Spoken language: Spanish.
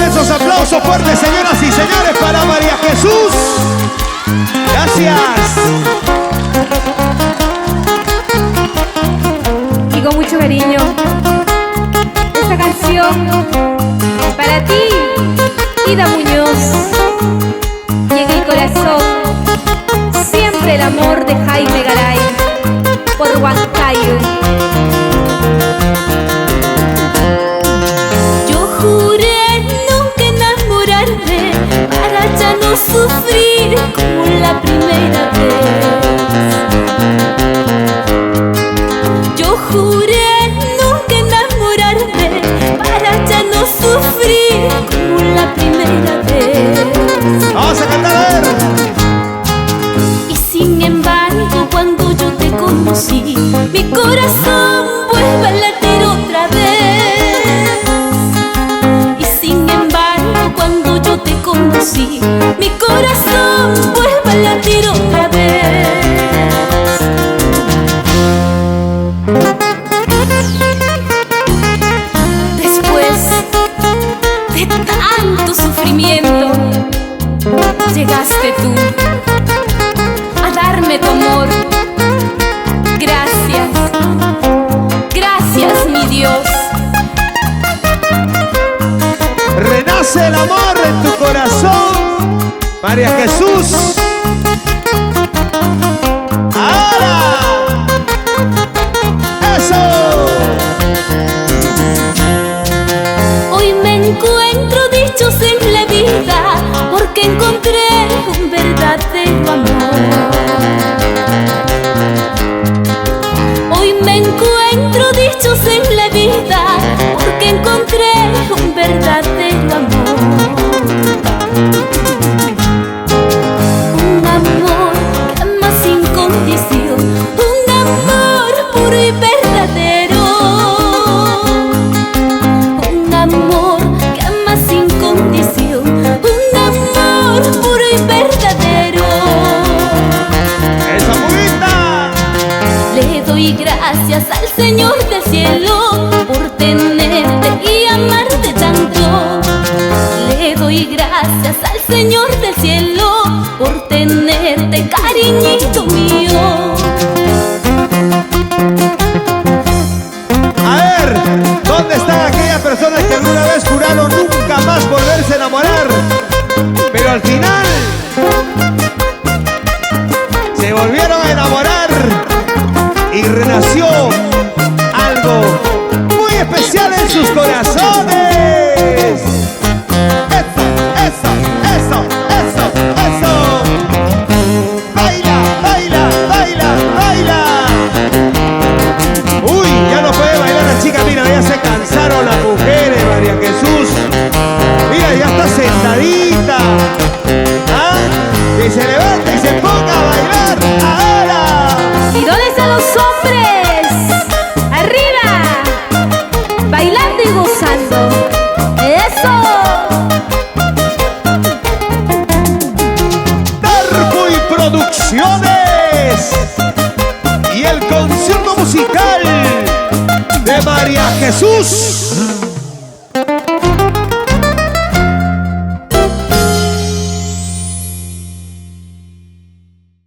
Esos aplausos fuertes, señoras y señores, para María Jesús. Gracias. Y con mucho cariño, esta canción para ti, Ida Muñoz. Y en el corazón, siempre el amor de Jaime Garay, por Huancayo. Yo juré nunca enamorarme para ya no sufrir como la primera vez. Yo juré nunca enamorarme para ya no sufrir como la primera vez. Vamos a cantar, a ver. Y sin embargo, cuando yo te conocí, mi corazón vuelve a latir otra vez. Y sin embargo, cuando yo te conocí, mi corazón vuelve a latir otra vez. Después de tanto sufrimiento, llegaste tú a darme tu amor. Gracias, gracias mi Dios. Renace el amor en tu corazón, María Jesús. ¡Ahora! ¡Eso! Hoy me encuentro dichosa en la vida porque encontré un verdadero amor. Hoy me encuentro dichosa en la vida porque encontré un verdadero amor. Un amor que ama sin condición, un amor puro y verdadero. Un amor que ama sin condición, un amor puro y verdadero. ¡Esa bonita! Le doy gracias al Señor del cielo por tenerte y amarte tanto. Le doy gracias al Señor del cielo por tenerte, cariñito mío. A ver, ¿dónde están aquellas personas que alguna vez juraron nunca más volverse a enamorar? Pero al final se volvieron a enamorar y renació algo muy especial en sus corazones. Eso, eso, eso, eso, eso. Baila, baila, baila, baila. Uy, ya no puede bailar la chica, mira, ya se cansaron las mujeres, María Jesús. Mira, ya está sentadita. ¿Ah? Que se levante y se ponga a bailar. ¡Ahora! ¿Y dónde están los hombres? ¡Arriba! Bailando y gozando. ¡Eso! Darko y Producciones y el concierto musical de María Jesús.